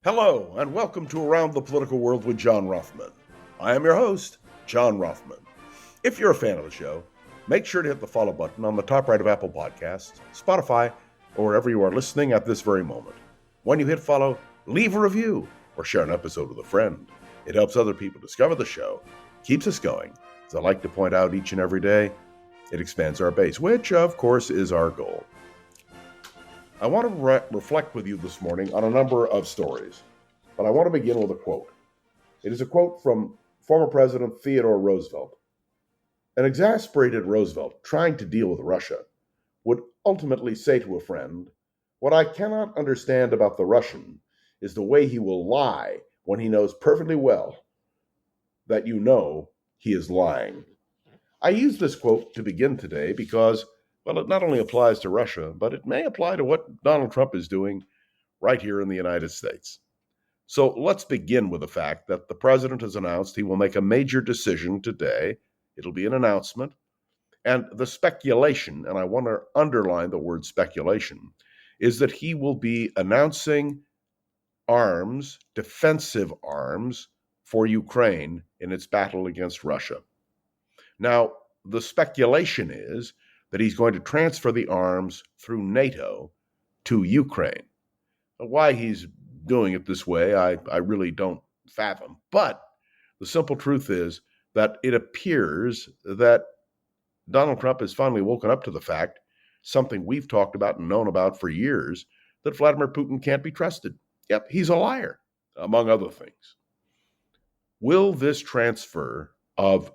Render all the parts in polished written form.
Hello, and welcome to Around the Political World with John Rothman. I am your host, John Rothman. If you're a fan of the show, make sure to hit the follow button on the top right of Apple Podcasts, Spotify, or wherever you are listening at this very moment. When you hit follow, leave a review or share an episode with a friend. It helps other people discover the show, keeps us going. As I like to point out each and every day, it expands our base, which, of course, is our goal. I want to reflect with you this morning on a number of stories, but I want to begin with a quote. It is a quote from former President Theodore Roosevelt. An exasperated Roosevelt, trying to deal with Russia, would ultimately say to a friend, "What I cannot understand about the Russian is the way he will lie when he knows perfectly well that you know he is lying." I use this quote to begin today because, well, it not only applies to Russia, but it may apply to what Donald Trump is doing right here in the United States. So let's begin with the fact that the president has announced he will make a major decision today. It'll be an announcement. And the speculation, and I want to underline the word speculation, is that he will be announcing arms, defensive arms, for Ukraine in its battle against Russia. Now, the speculation is that he's going to transfer the arms through NATO to Ukraine. Why he's doing it this way, I really don't fathom. But the simple truth is that it appears that Donald Trump has finally woken up to the fact, something we've talked about and known about for years, that Vladimir Putin can't be trusted. Yep, he's a liar, among other things. Will this transfer of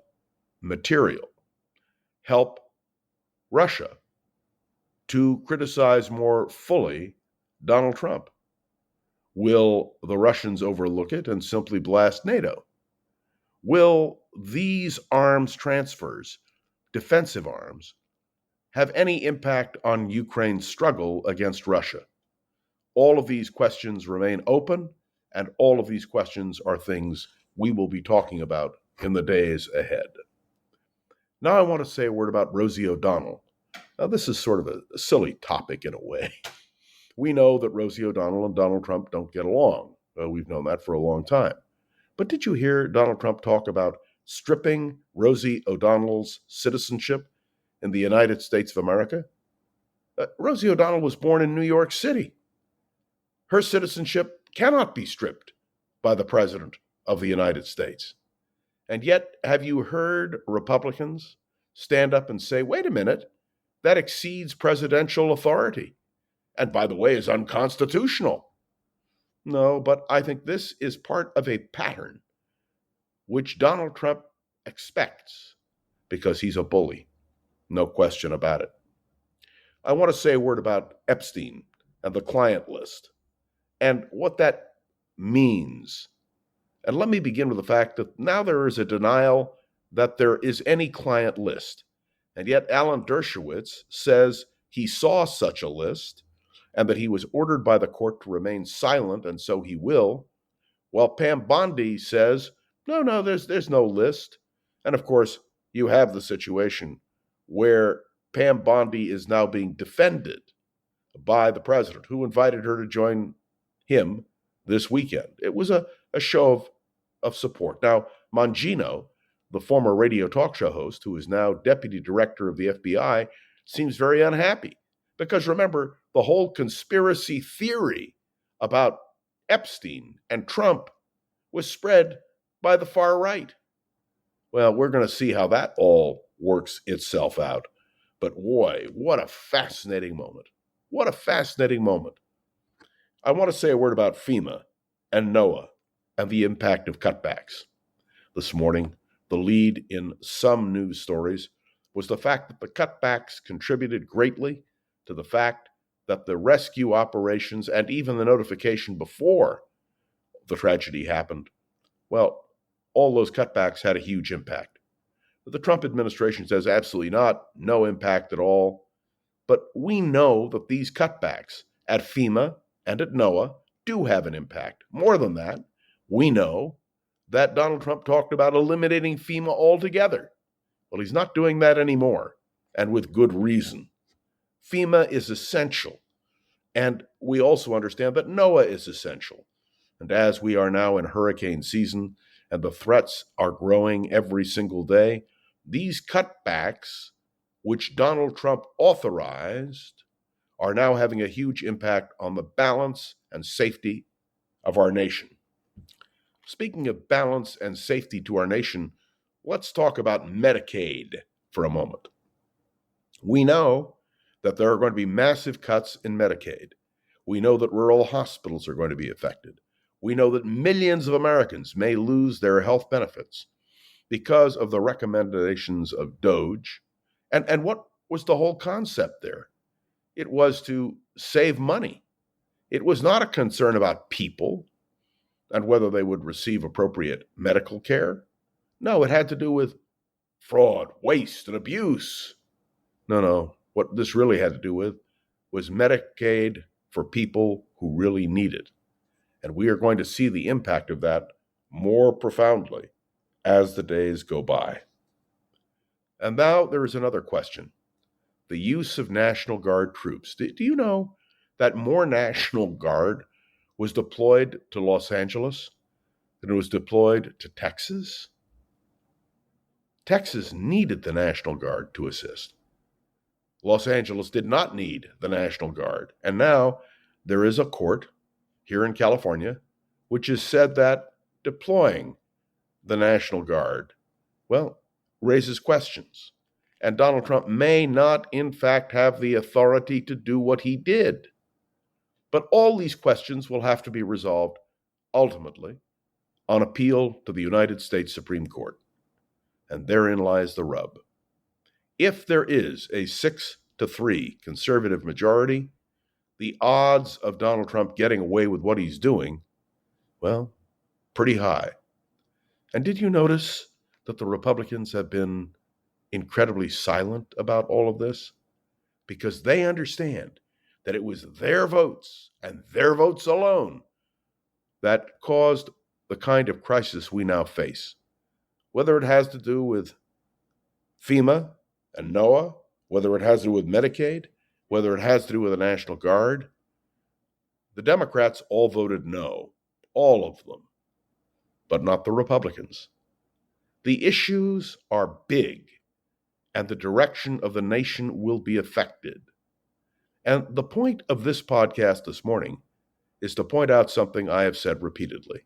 material help Russia to criticize more fully Donald Trump? Will the Russians overlook it and simply blast NATO? Will these arms transfers, defensive arms, have any impact on Ukraine's struggle against Russia? All of these questions remain open, and all of these questions are things we will be talking about in the days ahead. Now I want to say a word about Rosie O'Donnell. Now this is sort of a silly topic in a way. We know that Rosie O'Donnell and Donald Trump don't get along. We've known that for a long time. But did you hear Donald Trump talk about stripping Rosie O'Donnell's citizenship in the United States of America? Rosie O'Donnell was born in New York City. Her citizenship cannot be stripped by the President of the United States. And yet, have you heard Republicans stand up and say, wait a minute, that exceeds presidential authority, and by the way, is unconstitutional? No, but I think this is part of a pattern which Donald Trump expects because he's a bully. No question about it. I want to say a word about Epstein and the client list and what that means. And let me begin with the fact that now there is a denial that there is any client list. And yet Alan Dershowitz says he saw such a list and that he was ordered by the court to remain silent, and so he will, while Pam Bondi says, no, there's no list. And of course, you have the situation where Pam Bondi is now being defended by the president, who invited her to join him this weekend. It was a show of support. Now, Mangino, the former radio talk show host, who is now deputy director of the FBI, seems very unhappy. Because remember, the whole conspiracy theory about Epstein and Trump was spread by the far right. Well, we're going to see how that all works itself out. But boy, what a fascinating moment. What a fascinating moment. I want to say a word about FEMA and NOAA and the impact of cutbacks. This morning, the lead in some news stories was the fact that the cutbacks contributed greatly to the fact that the rescue operations and even the notification before the tragedy happened, well, all those cutbacks had a huge impact. The Trump administration says absolutely not, no impact at all. But we know that these cutbacks at FEMA and at NOAA do have an impact. More than that, we know that Donald Trump talked about eliminating FEMA altogether. Well, he's not doing that anymore, and with good reason. FEMA is essential, and we also understand that NOAA is essential. And as we are now in hurricane season and the threats are growing every single day, these cutbacks, which Donald Trump authorized, are now having a huge impact on the balance and safety of our nation. Speaking of balance and safety to our nation, let's talk about Medicaid for a moment. We know that there are going to be massive cuts in Medicaid. We know that rural hospitals are going to be affected. We know that millions of Americans may lose their health benefits because of the recommendations of DOGE. And what was the whole concept there? It was to save money. It was not a concern about people and whether they would receive appropriate medical care. No, it had to do with fraud, waste, and abuse. No. What this really had to do with was Medicaid for people who really need it. And we are going to see the impact of that more profoundly as the days go by. And now there is another question. The use of National Guard troops. Do you know that more National Guard was deployed to Los Angeles than it was deployed to Texas? Texas needed the National Guard to assist. Los Angeles did not need the National Guard. And now there is a court here in California which has said that deploying the National Guard, well, raises questions. And Donald Trump may not, in fact, have the authority to do what he did. But all these questions will have to be resolved, ultimately, on appeal to the United States Supreme Court. And therein lies the rub. If there is a 6-3 conservative majority, the odds of Donald Trump getting away with what he's doing, well, pretty high. And did you notice that the Republicans have been incredibly silent about all of this? Because they understand that it was their votes and their votes alone that caused the kind of crisis we now face. Whether it has to do with FEMA and NOAA, whether it has to do with Medicaid, whether it has to do with the National Guard, the Democrats all voted no, all of them, but not the Republicans. The issues are big, and the direction of the nation will be affected. And the point of this podcast this morning is to point out something I have said repeatedly.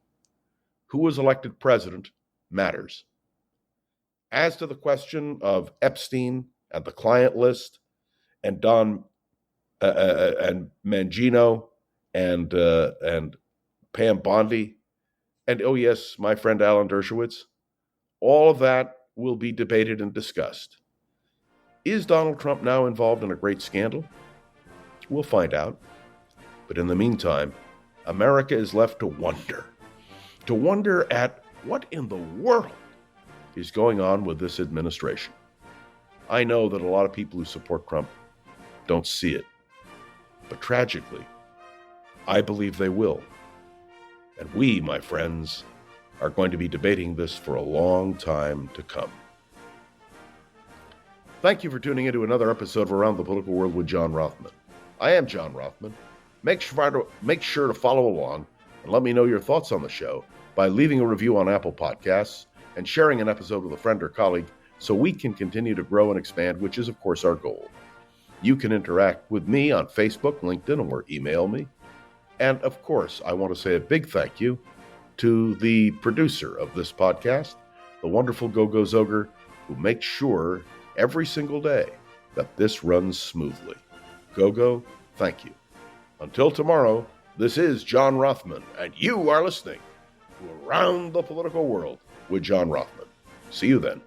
Who was elected president matters. As to the question of Epstein and the client list and and Mangino and Pam Bondi and, oh yes, my friend Alan Dershowitz, all of that will be debated and discussed. Is Donald Trump now involved in a great scandal? We'll find out. But in the meantime, America is left to wonder at what in the world is going on with this administration. I know that a lot of people who support Trump don't see it. But tragically, I believe they will. And we, my friends, are going to be debating this for a long time to come. Thank you for tuning into another episode of Around the Political World with John Rothman. I am John Rothman. Make sure to follow along and let me know your thoughts on the show by leaving a review on Apple Podcasts and sharing an episode with a friend or colleague so we can continue to grow and expand, which is, of course, our goal. You can interact with me on Facebook, LinkedIn, or email me. And, of course, I want to say a big thank you to the producer of this podcast, the wonderful Gogo Zoger, who makes sure every single day that this runs smoothly. Gogo, thank you. Until tomorrow, this is John Rothman, and you are listening to Around the Political World with John Rothman. See you then.